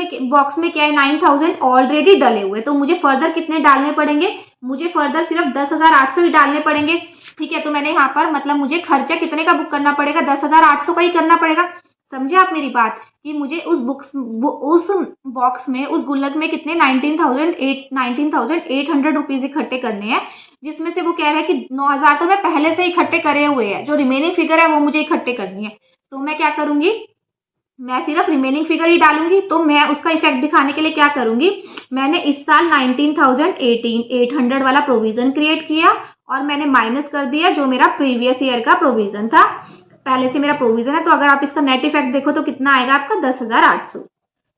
में क्या है, 9,000 ऑलरेडी डले हुए, तो मुझे फर्दर कितने डालने पड़ेंगे, मुझे फर्दर सिर्फ 10,800 ही डालने पड़ेंगे, ठीक है। तो मैंने यहाँ पर मतलब मुझे खर्चा कितने का बुक करना पड़ेगा, 10,800 का ही करना पड़ेगा। समझे आप मेरी बात, कि मुझे उस बॉक्स में, उस गुल्लक में कितने 19,800 रुपीज इकट्ठे करने हैं, जिसमें से वो कह रहा है कि 9,000 तो मैं पहले से इकट्ठे करे हुए हैं, जो रिमेनिंग फिगर है वो मुझे इकट्ठे करनी है। तो मैं क्या करूंगी, मैं सिर्फ रिमेनिंग फिगर ही डालूंगी। तो मैं उसका इफेक्ट दिखाने के लिए क्या करूंगी, मैंने इस साल 19,800 वाला प्रोविजन क्रिएट किया और मैंने माइनस कर दिया जो मेरा प्रीवियस ईयर का प्रोविजन था, पहले से मेरा प्रोविजन है। तो अगर आप इसका नेट इफेक्ट देखो तो कितना आएगा आपका, 10,800,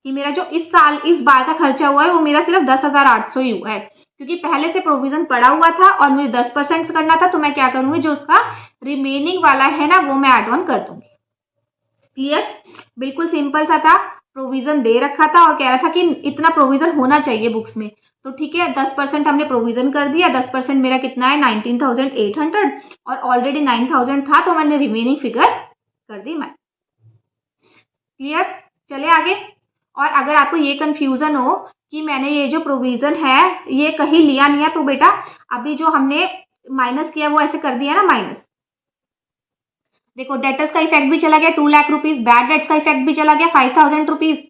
कि मेरा जो इस बार का खर्चा हुआ है वो मेरा सिर्फ 10,800 ही हुआ है, क्योंकि पहले से प्रोविजन पड़ा हुआ था और मुझे 10% करना था। तो मैं क्या करूंगी, जो उसका रिमेनिंग वाला है ना वो मैं एड ऑन कर दूंगी। क्लियर, बिल्कुल सिंपल सा था, प्रोविजन दे रखा था और कह रहा था कि इतना प्रोविजन होना चाहिए बुक्स में, तो ठीक है 10% हमने प्रोविजन कर दिया। 10% मेरा कितना है, 19,800, और ऑलरेडी 9,000 था तो मैंने रिमेनिंग फिगर कर दी मैं। क्लियर, चले आगे। और अगर आपको ये कंफ्यूजन हो कि मैंने ये जो प्रोविजन है ये कहीं लिया नहीं है, तो बेटा अभी जो हमने माइनस किया वो ऐसे कर दिया ना माइनस, देखो डेटर्स का इफेक्ट भी चला गया 2 लाख रुपीज, बैड डेट्स का इफेक्ट भी चला गया 5,000 रुपीज,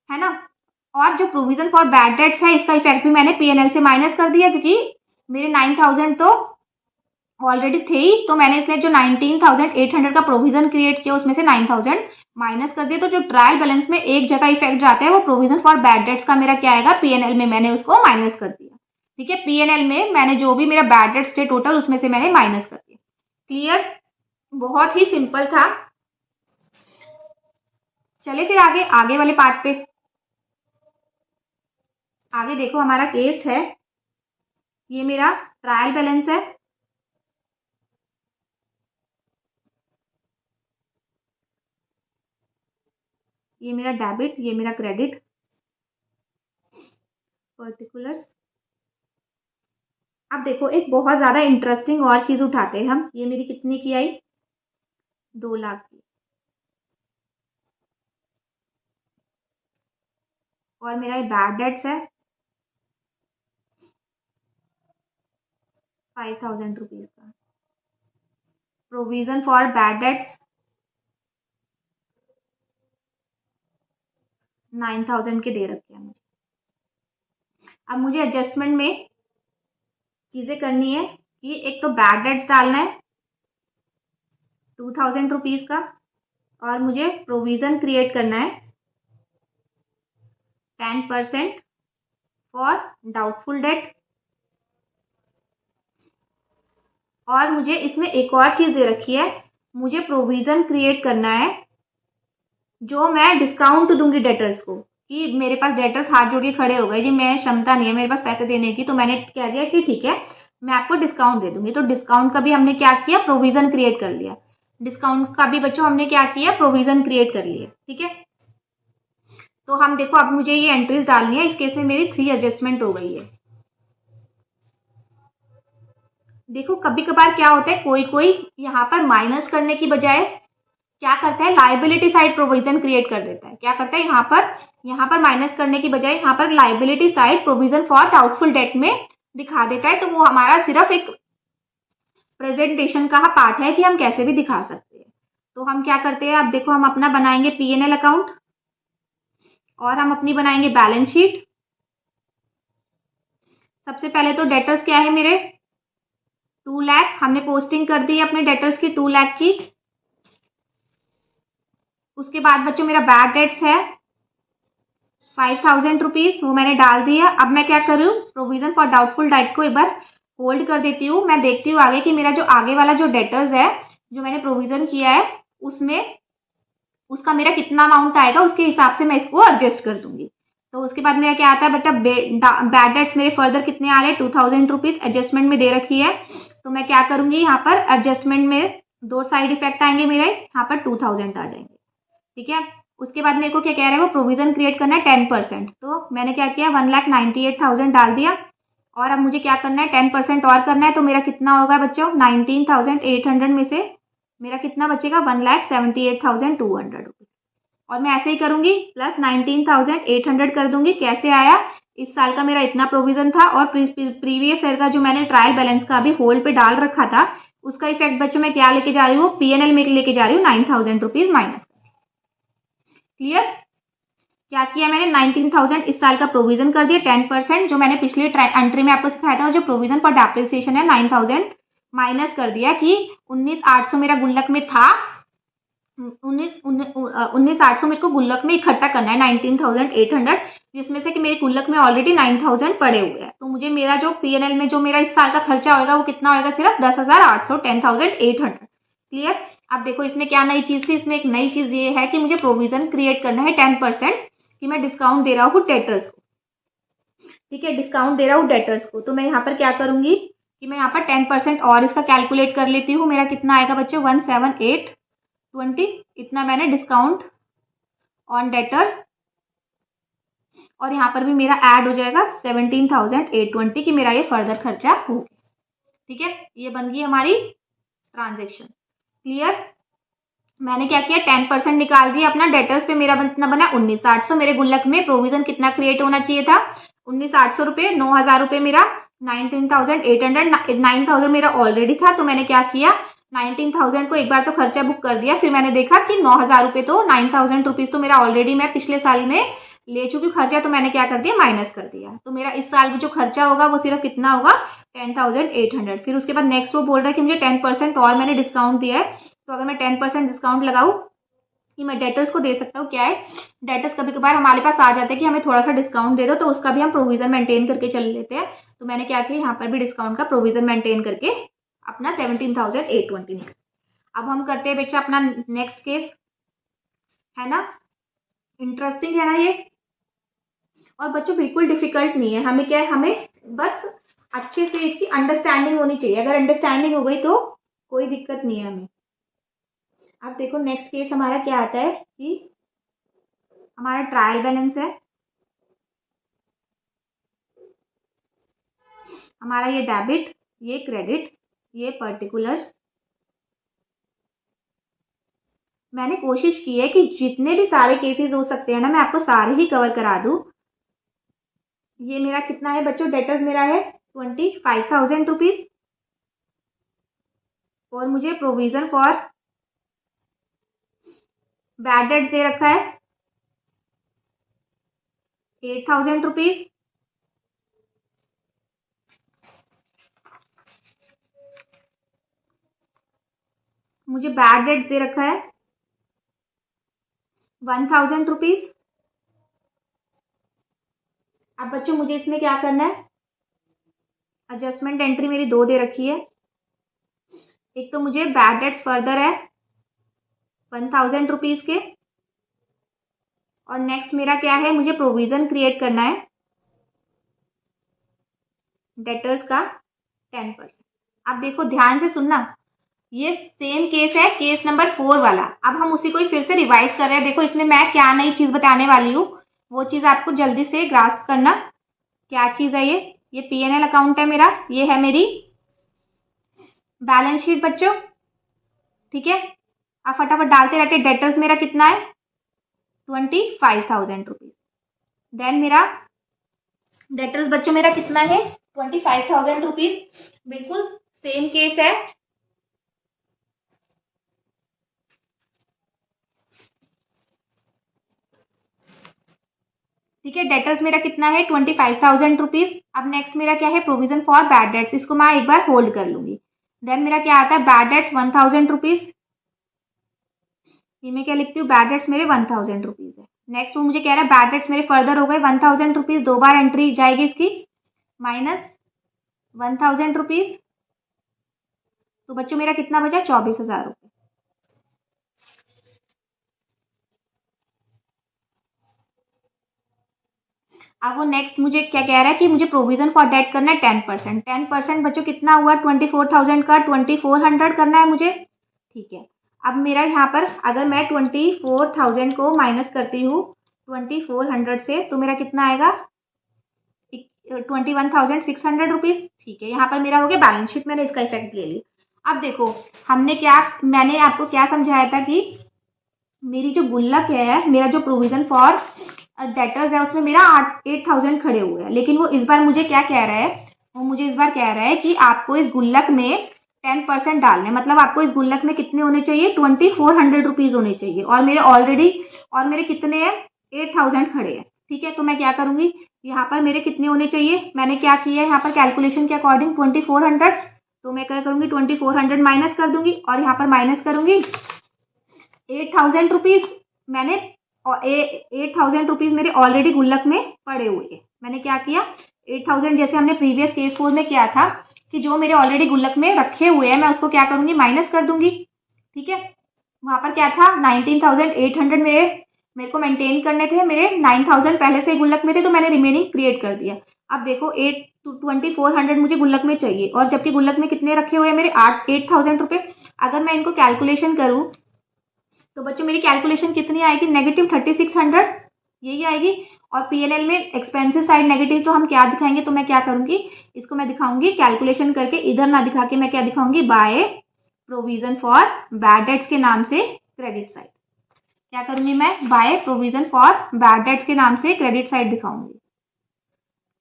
है ना। और जो प्रोविजन फॉर बैड डेट्स है इसका इफेक्ट भी मैंने पीएनएल से माइनस कर दिया, क्योंकि मेरे 9,000 तो ऑलरेडी थे ही, तो मैंने इसलिए जो 19,800 का प्रोविजन क्रिएट किया उसमें से 9,000 माइनस कर दिया। तो जो ट्रायल बैलेंस में एक जगह इफेक्ट जाता है वो प्रोविजन फॉर बैड डेट्स का मेरा क्या आएगा, पीएनएल में मैंने उसको माइनस कर दिया, ठीक है। पीएनएल में मैंने जो भी मेरा बैड डेट्स थे टोटल उसमें से मैंने माइनस कर दिया। क्लियर, बहुत ही सिंपल था। चले फिर आगे वाले पार्ट पे। आगे देखो हमारा केस है, ये मेरा ट्रायल बैलेंस है, ये मेरा डेबिट, ये मेरा क्रेडिट, पर्टिकुलर्स। अब देखो एक बहुत ज्यादा इंटरेस्टिंग और चीज उठाते हैं हम, ये मेरी कितनी की आई, 2 लाख की, और मेरा ये बैड डेट्स है 5,000 रुपीज का, प्रोविजन फॉर बैड डेट्स 9,000 के दे रखे हैं मुझे। अब मुझे एडजस्टमेंट में चीजें करनी है कि एक तो बैड डेट्स डालना है 2,000 रुपीज का, और मुझे प्रोविजन क्रिएट करना है 10% फॉर डाउटफुल डेट, और मुझे इसमें एक और चीज दे रखी है, मुझे प्रोविजन क्रिएट करना है जो मैं डिस्काउंट दूंगी डेटर्स को, कि मेरे पास डेटर्स हाथ जोड़ के खड़े हो गए जी, मैं क्षमता नहीं है मेरे पास पैसे देने की, तो मैंने कह दिया कि ठीक है मैं आपको डिस्काउंट दे दूंगी। तो डिस्काउंट का भी हमने क्या किया, प्रोविजन क्रिएट कर लिया। डिस्काउंट का भी बच्चों हमने क्या किया, प्रोविजन क्रिएट कर लिया, ठीक है। तो हम देखो अब मुझे ये एंट्रीज डालनी है, इस केस में मेरी 3 एडजस्टमेंट हो गई है। देखो कभी कभार क्या होता है, कोई यहाँ पर माइनस करने की बजाय क्या करता है, लाइबिलिटी साइड प्रोविजन क्रिएट कर देता है। क्या करता है, यहाँ पर माइनस करने की बजाय यहाँ पर liability side provision for doubtful debt में दिखा देता है। तो वो हमारा सिर्फ एक प्रेजेंटेशन का पार्ट है कि हम कैसे भी दिखा सकते हैं। तो हम क्या करते हैं, अब देखो हम अपना बनाएंगे पीएनएल अकाउंट और हम अपनी बनाएंगे बैलेंस शीट। सबसे पहले तो डेटर्स क्या है मेरे, 2 लाख, हमने पोस्टिंग कर दी है अपने डेटर्स की 2 लाख की। उसके बाद बच्चों मेरा बैड डेट्स है 5000 रुपीज, वो मैंने डाल दिया। अब मैं क्या करूँ, प्रोविजन फॉर डाउटफुल डेट को एक बार होल्ड कर देती हूँ। मैं देखती हूँ आगे कि मेरा जो आगे वाला जो डेटर्स है जो मैंने प्रोविजन किया है उसमें उसका मेरा कितना अमाउंट आएगा, उसके हिसाब से मैं इसको एडजस्ट कर दूंगी। तो उसके बाद मेरा क्या आता है बेटा, बैड डेट्स मेरे फर्दर कितने आ रहे हैं, 2000 रुपीज एडजस्टमेंट में दे रखी है। तो मैं क्या करूंगी, यहाँ पर एडजस्टमेंट में दो साइड इफेक्ट आएंगे मेरे, यहाँ पर 2000 आ जाएंगे। ठीक है, उसके बाद मेरे को क्या कह रहा है, वो प्रोविजन क्रिएट करना है 10%। तो मैंने क्या किया, 1,98,000 डाल दिया। और अब मुझे क्या करना है, 10% और करना है। तो मेरा कितना होगा बच्चों, 19,800 में से मेरा कितना बचेगा, 1,78,200 रुपीज। और मैं ऐसे ही करूंगी, प्लस 19,800 कर दूंगी। कैसे आया, इस साल का मेरा इतना प्रोविजन था और प्रीवियस ईयर का जो मैंने ट्रायल बैलेंस का अभी होल्ड पे डाल रखा था उसका इफेक्ट बच्चों मैं क्या लेके जा रही हूँ, पीएनएल में लेके जा रही हूँ 9,000 रुपीज माइनस। क्लियर, क्या किया मैंने, 19,000 इस साल का प्रोविजन कर दिया 10%, जो मैंने पिछले एंट्री में आपको सिखाया था। और जो प्रोविजन फॉर डेप्रिसिएशन है 9,000 माइनस कर दिया कि 19,800 मेरा गुल्लक में था, 19,800 मेरे को गुल्लक में इकट्ठा करना है 19,800, जिसमें से कि मेरे गुल्लक में ऑलरेडी 9,000 पड़े हुए हैं। तो मुझे मेरा जो पीएनएल में जो मेरा इस साल का खर्चा होगा वो कितना होगा, सिर्फ 10,800, 10,800। क्लियर, अब देखो इसमें क्या नई चीज थी, इसमें एक नई चीज ये है कि मुझे प्रोविजन क्रिएट करना है 10% कि मैं डिस्काउंट दे रहा हूँ डेटर्स को। ठीक है, डिस्काउंट दे रहा हूँ डेटर्स को। तो मैं यहाँ पर क्या करूंगी कि मैं यहाँ पर 10% और इसका कैलकुलेट कर लेती हूँ। मेरा कितना आएगा बच्चों, 17820, इतना मैंने डिस्काउंट ऑन डेटर्स, और यहाँ पर भी मेरा ऐड हो जाएगा 17,820 कि मेरा ये फर्दर खर्चा हो। ठीक है, ये बन गई हमारी ट्रांजेक्शन। क्लियर, मैंने क्या किया, 10% निकाल दिया अपना डेटर्स पे, मेरा कितना बना 19,800। मेरे गुल्लक में प्रोविजन कितना क्रिएट होना चाहिए था, 19,800 रुपये, 9,000 रुपये मेरा 19,800, 9,000 मेरा ऑलरेडी था। तो मैंने क्या किया, 19,000 को एक बार तो खर्चा बुक कर दिया, फिर मैंने देखा कि 9,000 रुपये तो 9,000 रुपीज तो मेरा ऑलरेडी मैं पिछले साल में ले चुकी खर्चा, तो मैंने क्या कर दिया, माइनस कर दिया। तो मेरा इस साल में जो खर्चा होगा वो सिर्फ कितना होगा, 10,800। फिर उसके बाद नेक्स्ट वो बोल रहा है कि मुझे 10% और मैंने डिस्काउंट दिया है, तो अगर मैं 10% डिस्काउंट लगाऊं कि मैं डेटर्स को दे सकता हूँ। क्या है, डेटर्स कभी कभार हमारे पास आ जाते हैं कि हमें थोड़ा सा डिस्काउंट दे दो, तो उसका भी हम प्रोविजन मेंटेन करके चल लेते हैं। तो मैंने क्या किया, यहाँ पर भी डिस्काउंट का प्रोविजन मेंटेन करके अपना 17,820 निकल। अब हम करते हैं बच्चा अपना नेक्स्ट केस, है ना, इंटरेस्टिंग है ना ये, और बच्चों बिल्कुल डिफिकल्ट नहीं है। हमें क्या है, हमें बस अच्छे से इसकी अंडरस्टैंडिंग होनी चाहिए। अगर अंडरस्टैंडिंग हो गई तो कोई दिक्कत नहीं है हमें। अब देखो नेक्स्ट केस हमारा क्या आता है कि हमारा ट्रायल बैलेंस है, हमारा ये डेबिट, ये क्रेडिट, ये पर्टिकुलर्स। मैंने कोशिश की है कि जितने भी सारे केसेस हो सकते हैं ना, मैं आपको सारे ही कवर करा दूं। ये मेरा कितना है बच्चों, डेटर्स मेरा है 25,000 रुपीज, और मुझे प्रोविजन फॉर बैड डेट्स दे रखा है 8,000 रुपीज। मुझे बैड डेट्स दे रखा है 1,000 रुपीज। अब बच्चों मुझे इसमें क्या करना है, एडजस्टमेंट एंट्री मेरी दो दे रखी है। एक तो मुझे बैड डेट्स फर्दर है 1,000 रुपीज के, और नेक्स्ट मेरा क्या है, मुझे प्रोविजन क्रिएट करना है डेटर्स का 10%। अब देखो ध्यान से सुनना, ये सेम केस है, केस नंबर 4 वाला। अब हम उसी को ही फिर से रिवाइज कर रहे हैं। देखो इसमें मैं क्या नई चीज बताने वाली हूँ, वो चीज आपको जल्दी से ग्रास्प करना। क्या चीज है ये पीएनएल अकाउंट है मेरा, ये है मेरी बैलेंस शीट बच्चों। ठीक है, अब फटाफट डालते रहते। डेटर्स मेरा कितना है 25,000 रुपीज। देन मेरा डेटर्स बच्चों मेरा कितना है 25,000 रुपीज। बिल्कुल सेम केस है। ठीक है, डेटर्स मेरा कितना है 25,000 रुपीज। अब नेक्स्ट मेरा क्या है, प्रोविजन फॉर बैड डेट्स, इसको मैं एक बार होल्ड कर लूंगी। देन मेरा क्या आता है, बैड डेट्स 1,000 रुपीज। ये मैं क्या लिखती हूँ, बैड डेट्स मेरे 1000 रुपीज़ है। नेक्स्ट वो मुझे कह रहा है बैड डेट्स मेरे फर्दर हो गए 1000 रुपीज़, 2 बार एंट्री जाएगी इसकी, माइनस 1000 रुपीज़, तो बच्चों मेरा कितना बचा, 24,000 रुपये। अब वो नेक्स्ट मुझे क्या कह रहा है कि मुझे प्रोविजन फॉर डेट करना है 10%। 10% बच्चों कितना हुआ, 24,000 का 2400 करना है मुझे, ठीक है। अब मेरा यहाँ पर अगर मैं 24,000 को माइनस करती हूँ 2400 से, तो मेरा कितना आएगा, 21,600 रुपीज़, ठीक है। यहाँ पर मेरा हो गया बैलेंस शीट, मैंने इसका इफेक्ट ले लिया। अब देखो मैंने आपको क्या समझाया था कि मेरी जो गुल्लक है, मेरा जो प्रोविजन फॉर डेटर्स है, उसमें मेरा 8,000 खड़े हुए हैं, लेकिन वो इस बार मुझे क्या कह रहा है, वो मुझे इस बार कह रहा है कि आपको इस गुल्लक में 10% डालने, मतलब आपको इस गुल्लक में कितने होने चाहिए, 2400 रुपीज़ होने चाहिए, और मेरे कितने हैं, 8,000 खड़े हैं, ठीक है। तो मैं क्या करूंगी, यहाँ पर मेरे कितने होने चाहिए, मैंने क्या किया है यहाँ पर कैलकुलेशन के अकॉर्डिंग 2400, तो मैं क्या करूंगी 2400 माइनस कर दूंगी, और यहाँ पर माइनस करूंगी 8,000 रुपीज़, मैंने 8,000 रुपीज़ मेरे ऑलरेडी गुल्लक में पड़े हुए हैं। मैंने क्या किया, 8,000 जैसे हमने प्रीवियस केस 4 में किया था कि जो मेरे ऑलरेडी गुल्लक में रखे हुए हैं मैं उसको क्या करूंगी, माइनस कर दूंगी, ठीक है। वहां पर क्या था, 19,800 मेरे को मेंटेन करने थे, मेरे 9,000 पहले से गुल्लक में थे, तो मैंने रिमेनिंग क्रिएट कर दिया। अब देखो 2400 मुझे गुल्लक में चाहिए, और जबकि गुल्लक में कितने रखे हुए हैं मेरे 8,000 रुपये। अगर मैं इनको कैलकुलेशन करूं तो बच्चों मेरी कैलकुलेशन कितनी आएगी, -3600, यही आएगी। और पीएनएल में एक्सपेंसेस साइड नेगेटिव, तो हम क्या दिखाएंगे, तो मैं क्या करूंगी, इसको मैं दिखाऊंगी कैलकुलेशन करके, इधर ना दिखा के मैं क्या दिखाऊंगी, by provision for bad debts के नाम से क्रेडिट साइड। क्या करूंगी मैं, by provision for bad debts के नाम से क्रेडिट साइड दिखाऊंगी,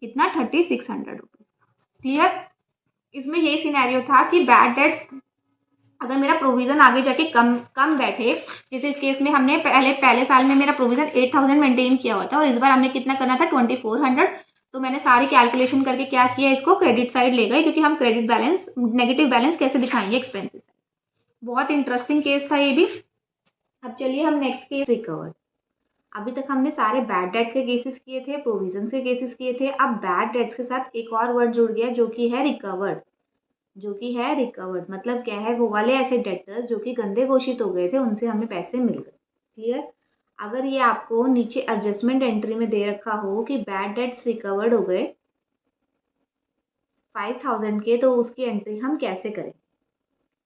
कितना, 3600 रुपीज। क्लियर। इसमें यही सिनेरियो था कि बैड डेट्स अगर मेरा प्रोविजन आगे जाके कम कम बैठे, जैसे इस केस में हमने पहले साल में मेरा प्रोविजन 8,000 मेंटेन किया हुआ था, और इस बार हमने कितना करना था, 2400, तो मैंने सारी कैलकुलेशन करके क्या किया, इसको क्रेडिट साइड ले गए, क्योंकि हम क्रेडिट बैलेंस, नेगेटिव बैलेंस कैसे दिखाएंगे एक्सपेंसेस। बहुत इंटरेस्टिंग केस था ये भी। अब चलिए हम नेक्स्ट केस, रिकवर्ड। अभी तक हमने सारे बैड डेट के केसेस किए थे, प्रोविजन के केसेस किए थे, अब बैड डेट्स के साथ एक और वर्ड जुड़ गया जो कि है रिकवर्ड। मतलब क्या है, वो वाले ऐसे डेटर्स जो कि गंदे घोषित हो गए थे, उनसे हमें पैसे मिल गए। क्लियर। अगर ये आपको नीचे एडजस्टमेंट एंट्री में दे रखा हो कि बैड डेट्स रिकवर्ड हो गए 5,000 के, तो उसकी एंट्री हम कैसे करें,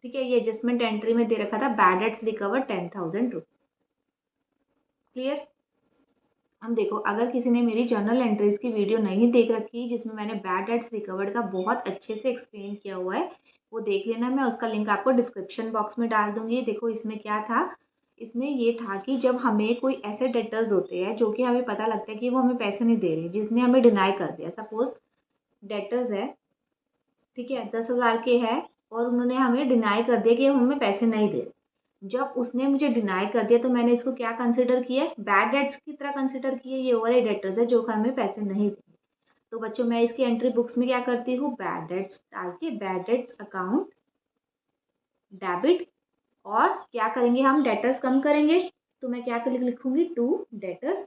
ठीक है। ये एडजस्टमेंट एंट्री में दे रखा था bad debts recovered 10,000 rupees. Clear. हम देखो, अगर किसी ने मेरी जर्नल एंट्रीज की वीडियो नहीं देख रखी जिसमें मैंने बैड डेट्स रिकवर्ड का बहुत अच्छे से एक्सप्लेन किया हुआ है, वो देख लेना, मैं उसका लिंक आपको डिस्क्रिप्शन बॉक्स में डाल दूंगी। देखो इसमें क्या था, इसमें ये था कि जब हमें कोई ऐसे डेटर्स होते हैं जो कि हमें पता लगता है कि वो हमें पैसे नहीं दे रहे, जिसने हमें डिनाई कर दिया, सपोज डेटर्स है, ठीक है, 10,000 के है, और उन्होंने हमें डिनाई कर दिया कि हमें पैसे नहीं दे रहे। जब उसने मुझे डिनाई कर दिया तो मैंने इसको क्या कंसिडर किया, बैड डेट्स की तरह कंसिडर किया, ये वाले डेटर्स है जो हमें पैसे नहीं देंगे। तो बच्चों मैं इसकी एंट्री बुक्स में क्या करती हूँ, बैड डेट्स डाल के बैड डेट्स अकाउंट डेबिट, और क्या करेंगे हम, डेटर्स कम करेंगे, तो मैं क्या लिखूंगी, टू डेटर्स।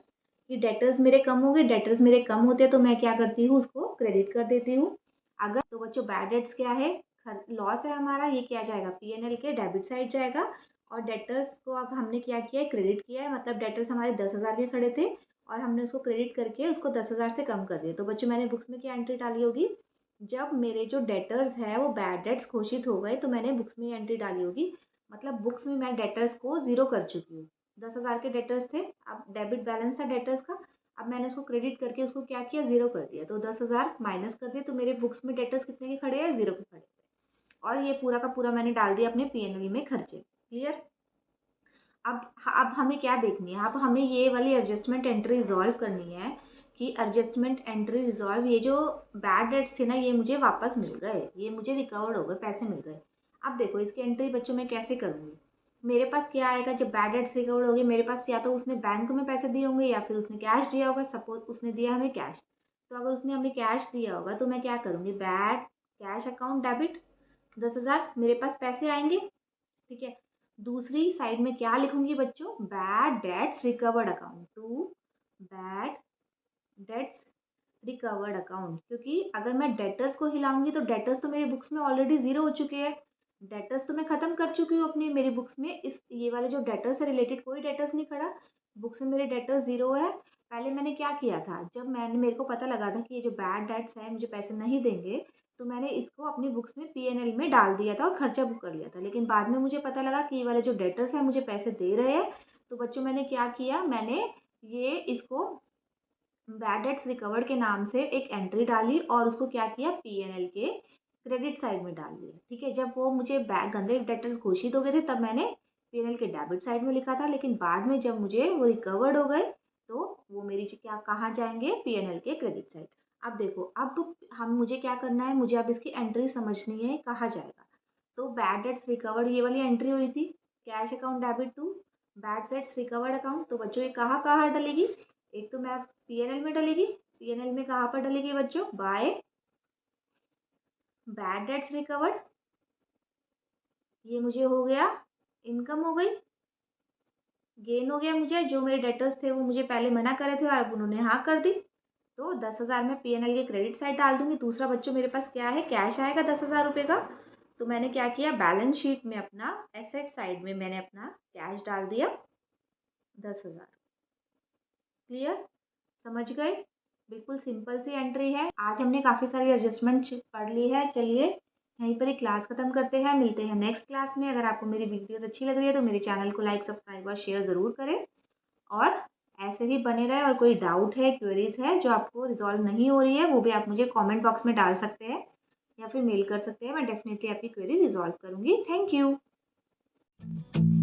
ये डेटर्स मेरे कम हो गए, डेटर्स मेरे कम होते हैं तो मैं क्या करती हूँ, उसको क्रेडिट कर देती हूँ। अगर तो बच्चों बैड डेट्स क्या है, लॉस है हमारा, ये क्या जाएगा, पीएनएल के डेबिट साइड जाएगा, और डेटर्स को अब हमने क्या किया है, क्रेडिट किया है, मतलब डेटर्स हमारे 10,000 के खड़े थे, और हमने उसको क्रेडिट करके उसको 10,000 से कम कर दिया। तो बच्चों मैंने बुक्स में क्या एंट्री डाली होगी, जब मेरे जो डेटर्स है वो बैड डेट्स घोषित हो गए, तो मैंने बुक्स में एंट्री डाली होगी, मतलब बुक्स में मैं डेटर्स को जीरो कर चुकी हूँ। 10,000 के डेटर्स थे, अब डेबिट बैलेंस था डेटर्स का, अब मैंने उसको क्रेडिट करके उसको क्या किया, जीरो कर दिया, तो 10,000 माइनस कर दिया, तो मेरे बुक्स में डेटर्स कितने के खड़े हैं, जीरो के खड़े हैं, और ये पूरा का पूरा मैंने डाल दिया अपने पीएनएल में खर्चे। क्लियर। अब हमें क्या देखनी है, अब हमें ये वाली एडजस्टमेंट एंट्री रिजॉल्व करनी है कि एडजस्टमेंट एंट्री रिजॉल्व, ये जो बैड डेट्स थे ना ये मुझे वापस मिल गए, ये मुझे रिकवर्ड हो गए, पैसे मिल गए। अब देखो इसकी एंट्री बच्चों मैं कैसे करूँगी, मेरे पास क्या आएगा, जब बैड डेट्स रिकवर्ड हो गए मेरे पास या तो उसने बैंक में पैसे दिए होंगे या फिर उसने कैश दिया होगा। सपोज उसने दिया हमें कैश, तो अगर उसने हमें कैश दिया होगा तो मैं क्या करूँगी, बैड कैश अकाउंट डेबिट 10,000 मेरे पास पैसे आएंगे, ठीक है। दूसरी साइड में क्या लिखूंगी बच्चों, bad debts recovered account, to bad debts recovered account, क्योंकि अगर मैं डेटर्स को हिलाऊंगी तो डेटर्स तो मेरी बुक्स में ऑलरेडी जीरो हो चुके हैं, डेटर्स तो मैं खत्म कर चुकी हूँ अपनी मेरी बुक्स में, इस ये वाले जो डेटर्स से रिलेटेड कोई डेटर्स नहीं खड़ा, बुक्स में मेरे डेटर्स जीरो है। पहले मैंने क्या किया था, जब मैंने मेरे को पता लगा था कि ये जो बैड डेट्स है मुझे पैसे नहीं देंगे, तो मैंने इसको अपनी बुक्स में पीएनएल में डाल दिया था और खर्चा बुक कर लिया था। लेकिन बाद में मुझे पता लगा कि ये वाले जो डेटर्स है मुझे पैसे दे रहे हैं, तो बच्चों मैंने क्या किया, मैंने ये इसको बैड डेट्स रिकवर्ड के नाम से एक एंट्री डाली और उसको क्या किया, पीएनएल के क्रेडिट साइड में डाल दिया। ठीक है, जब वो मुझे गंदे डेटर्स घोषित हो गए थे तब मैंने पीएनएल के डेबिट साइड में लिखा था, लेकिन बाद में जब मुझे वो रिकवर्ड हो गए तो वो मेरी क्या कहाँ जाएंगे, पीएनएल के क्रेडिट साइड। अब देखो, अब हम मुझे क्या करना है, मुझे अब इसकी एंट्री समझनी है कहाँ जाएगा। तो बैड डेट्स रिकवर्ड ये वाली एंट्री हुई थी, cash account debit to bad debts recovered account, तो बच्चों ये कहाँ कहाँ डलेगी, एक तो मैं पीएनएल में डलेगी, पीएनएल में कहाँ पर डलेगी बच्चों, बाय बैड डेट्स रिकवर्ड, ये मुझे हो गया इनकम हो गई, गेन हो गया, मुझे जो मेरे डेटर्स थे वो मुझे पहले मना करे थे और अब उन्होंने हाँ कर दी, तो 10,000 मैं पीएनएल के क्रेडिट साइड डाल दूंगी। दूसरा बच्चों मेरे पास क्या है, कैश आएगा 10,000 रुपये का, तो मैंने क्या किया, बैलेंस शीट में अपना एसेट साइड में मैंने अपना कैश डाल दिया 10,000। क्लियर, समझ गए, बिल्कुल सिंपल सी एंट्री है। आज हमने काफ़ी सारी एडजस्टमेंट पढ़ ली है। चलिए यहीं पर ही क्लास खत्म करते हैं, मिलते हैं नेक्स्ट क्लास में। अगर आपको मेरी वीडियोस अच्छी लग रही है तो मेरे चैनल को लाइक सब्सक्राइब और शेयर ज़रूर करें, और ऐसे ही बने रहे। और कोई डाउट है, क्वेरीज है जो आपको रिजॉल्व नहीं हो रही है, वो भी आप मुझे कमेंट बॉक्स में डाल सकते हैं या फिर मेल कर सकते हैं, मैं डेफिनेटली आपकी क्वेरी रिजॉल्व करूँगी। Thank you.